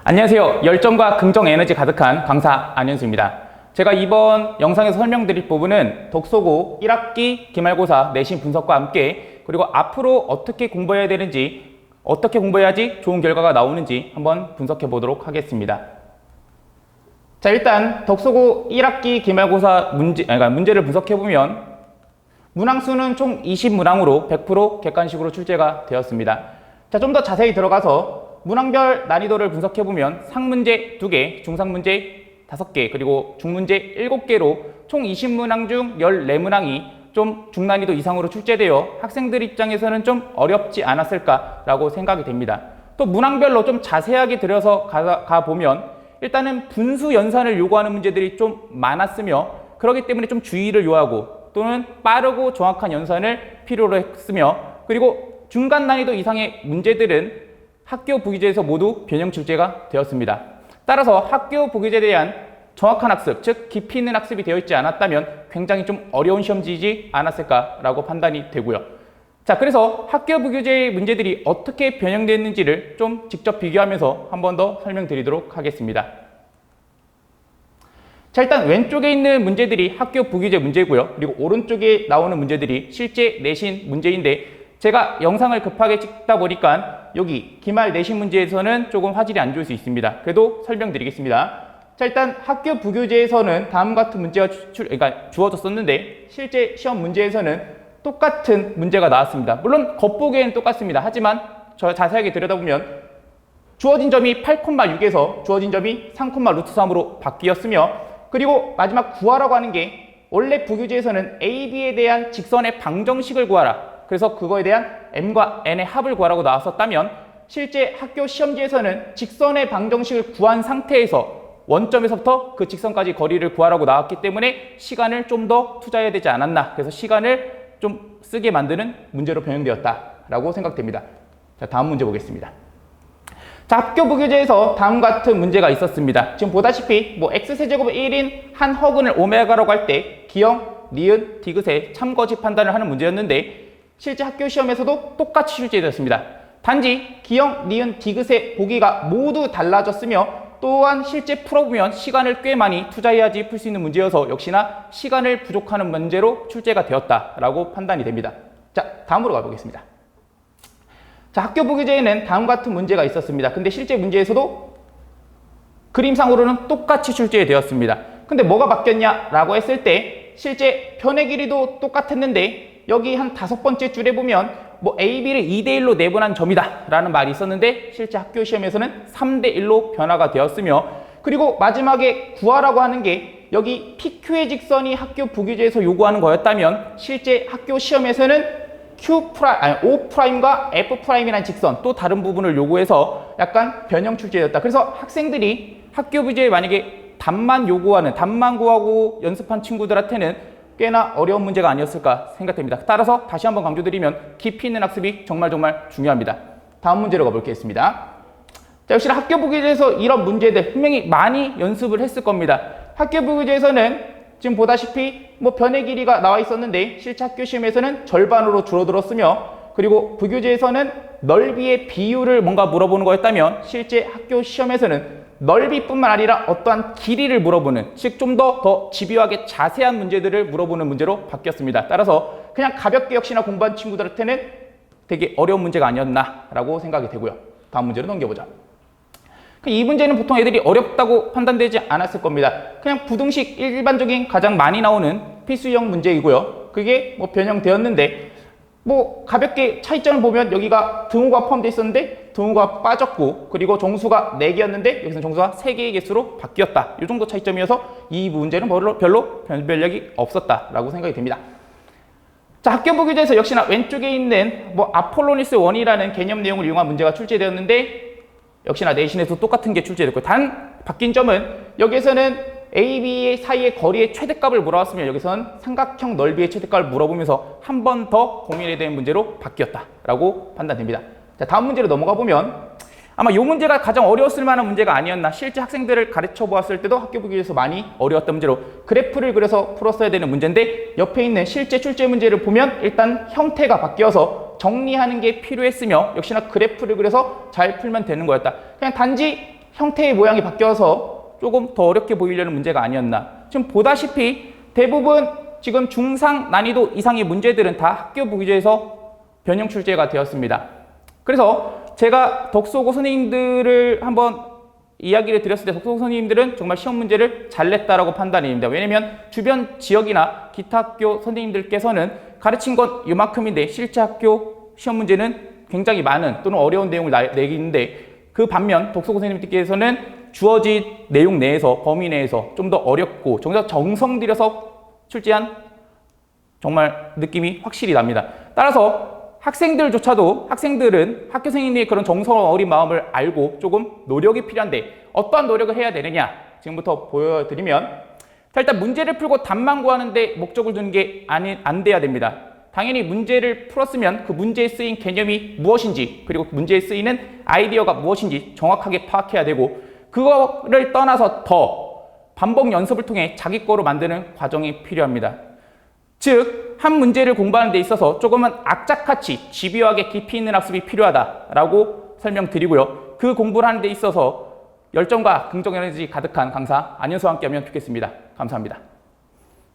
안녕하세요. 열정과 긍정 에너지 가득한 강사 안현수입니다. 제가 이번 영상에서 설명드릴 부분은 독서고 1학기 기말고사 내신 분석과 함께 그리고 앞으로 어떻게 공부해야 되는지, 어떻게 공부해야지 좋은 결과가 나오는지 한번 분석해 보도록 하겠습니다. 자, 일단 독서고 1학기 기말고사 문제를 분석해 보면 문항수는 총 20문항으로 100% 객관식으로 출제가 되었습니다. 자, 좀 더 자세히 들어가서 문항별 난이도를 분석해보면 상문제 2개, 중상문제 5개, 그리고 중문제 7개로 총 20문항 중 14문항이 좀 중난이도 이상으로 출제되어 학생들 입장에서는 좀 어렵지 않았을까라고 생각이 됩니다. 또 문항별로 좀 자세하게 들여서 가보면 일단은 분수 연산을 요구하는 문제들이 좀 많았으며 그렇기 때문에 좀 주의를 요하고 또는 빠르고 정확한 연산을 필요로 했으며 그리고 중간 난이도 이상의 문제들은 학교 부기제에서 모두 변형 출제가 되었습니다. 따라서 학교 부기제에 대한 정확한 학습, 즉 깊이 있는 학습이 되어 있지 않았다면 굉장히 좀 어려운 시험지이지 않았을까라고 판단이 되고요. 자, 그래서 학교 부기제의 문제들이 어떻게 변형됐는지를 좀 직접 비교하면서 한 번 더 설명드리도록 하겠습니다. 자, 일단 왼쪽에 있는 문제들이 학교 부기제 문제고요. 그리고 오른쪽에 나오는 문제들이 실제 내신 문제인데 제가 영상을 급하게 찍다 보니까 여기 기말 내신 문제에서는 조금 화질이 안 좋을 수 있습니다. 그래도 설명드리겠습니다. 자, 일단 학교 부교재에서는 다음 같은 문제가 주어졌었는데 실제 시험 문제에서는 똑같은 문제가 나왔습니다. 물론 겉보기에는 똑같습니다. 하지만 저 자세하게 들여다보면 주어진 점이 8,6에서 주어진 점이 3,√3으로 바뀌었으며 그리고 마지막 구하라고 하는 게 원래 부교재에서는 A, B에 대한 직선의 방정식을 구하라. 그래서 그거에 대한 m과 n의 합을 구하라고 나왔었다면 실제 학교 시험지에서는 직선의 방정식을 구한 상태에서 원점에서부터 그 직선까지 거리를 구하라고 나왔기 때문에 시간을 좀 더 투자해야 되지 않았나. 그래서 시간을 좀 쓰게 만드는 문제로 변형되었다라고 생각됩니다. 자, 다음 문제 보겠습니다. 자, 학교 부교재에서 다음 같은 문제가 있었습니다. 지금 보다시피 x세제곱의 1인 한 허근을 오메가라고 할 때 기형, 니은, 디귿의 참거짓 판단을 하는 문제였는데 실제 학교 시험에서도 똑같이 출제되었습니다. 단지 기형, 니은, 디귿의 보기가 모두 달라졌으며 또한 실제 풀어보면 시간을 꽤 많이 투자해야지 풀 수 있는 문제여서 역시나 시간을 부족하는 문제로 출제가 되었다라고 판단이 됩니다. 자, 다음으로 가보겠습니다. 자, 학교 부기제에는 다음 같은 문제가 있었습니다. 근데 실제 문제에서도 그림상으로는 똑같이 출제되었습니다. 근데 뭐가 바뀌었냐라고 했을 때 실제 변의 길이도 똑같았는데 여기 한 5번째 줄에 보면 AB를 2대1로 내분한 점이다 라는 말이 있었는데 실제 학교 시험에서는 3대1로 변화가 되었으며 그리고 마지막에 구하라고 하는 게 여기 PQ의 직선이 학교 부기제에서 요구하는 거였다면 실제 학교 시험에서는 O'과 F'이라는 직선 또 다른 부분을 요구해서 약간 변형 출제되었다. 그래서 학생들이 학교 부기제에 만약에 답만 구하고 연습한 친구들한테는 꽤나 어려운 문제가 아니었을까 생각됩니다. 따라서 다시 한번 강조드리면 깊이 있는 학습이 정말 중요합니다. 다음 문제로 가보겠습니다. 자, 역시 학교 부기제에서 이런 문제들 분명히 많이 연습을 했을 겁니다. 학교 부기제에서는 지금 보다시피 변의 길이가 나와 있었는데 실제 학교 시험에서는 절반으로 줄어들었으며 그리고 부교재에서는 넓이의 비율을 뭔가 물어보는 거였다면 실제 학교 시험에서는 넓이뿐만 아니라 어떠한 길이를 물어보는 즉 좀 더 집요하게 자세한 문제들을 물어보는 문제로 바뀌었습니다. 따라서 그냥 가볍게 역시나 공부한 친구들한테는 되게 어려운 문제가 아니었나라고 생각이 되고요. 다음 문제로 넘겨보자. 이 문제는 보통 애들이 어렵다고 판단되지 않았을 겁니다. 그냥 부등식 일반적인 가장 많이 나오는 필수형 문제이고요. 그게 변형되었는데 가볍게 차이점을 보면 여기가 등호가 포함되어 있었는데 등호가 빠졌고 그리고 정수가 4개였는데 여기서는 정수가 3개의 개수로 바뀌었다. 이 정도 차이점이어서 이 문제는 별로 변별력이 없었다라고 생각이 됩니다. 자, 학교 부기제에서 역시나 왼쪽에 있는 아폴로니스 원이라는 개념 내용을 이용한 문제가 출제되었는데 역시나 내신에서 똑같은 게 출제됐고 단 바뀐 점은 여기에서는 A, B 사이의 거리의 최대값을 물어봤으면 여기서는 삼각형 넓이의 최대값을 물어보면서 한 번 더 고민해야 되는 문제로 바뀌었다라고 판단됩니다. 자, 다음 문제로 넘어가 보면 아마 이 문제가 가장 어려웠을 만한 문제가 아니었나. 실제 학생들을 가르쳐 보았을 때도 학교 부기에서 많이 어려웠던 문제로 그래프를 그려서 풀었어야 되는 문제인데 옆에 있는 실제 출제 문제를 보면 일단 형태가 바뀌어서 정리하는 게 필요했으며 역시나 그래프를 그려서 잘 풀면 되는 거였다. 그냥 단지 형태의 모양이 바뀌어서 조금 더 어렵게 보이려는 문제가 아니었나. 지금 보다시피 대부분 지금 중상 난이도 이상의 문제들은 다 학교 부기제에서 변형 출제가 되었습니다. 그래서 제가 덕소고 선생님들을 한번 이야기를 드렸을 때 덕소고 선생님들은 정말 시험 문제를 잘 냈다라고 판단입니다. 왜냐면 주변 지역이나 기타 학교 선생님들께서는 가르친 건 이만큼인데 실제 학교 시험 문제는 굉장히 많은 또는 어려운 내용을 내기는데, 그 반면 덕소고 선생님들께서는 주어진 내용 내에서 범위 내에서 좀 더 어렵고 좀 더 정성 들여서 출제한 정말 느낌이 확실히 납니다. 따라서 학생들은 학교 선생님의 그런 정성 어린 마음을 알고 조금 노력이 필요한데 어떠한 노력을 해야 되느냐 지금부터 보여드리면, 자, 일단 문제를 풀고 답만 구하는데 목적을 두는 게 안 돼야 됩니다. 당연히 문제를 풀었으면 그 문제에 쓰인 개념이 무엇인지 그리고 문제에 쓰이는 아이디어가 무엇인지 정확하게 파악해야 되고, 그거를 떠나서 더 반복 연습을 통해 자기 거로 만드는 과정이 필요합니다. 즉, 한 문제를 공부하는 데 있어서 조금은 악착같이 집요하게 깊이 있는 학습이 필요하다라고 설명드리고요. 그 공부를 하는 데 있어서 열정과 긍정 에너지 가득한 강사 안현수와 함께 하면 좋겠습니다. 감사합니다.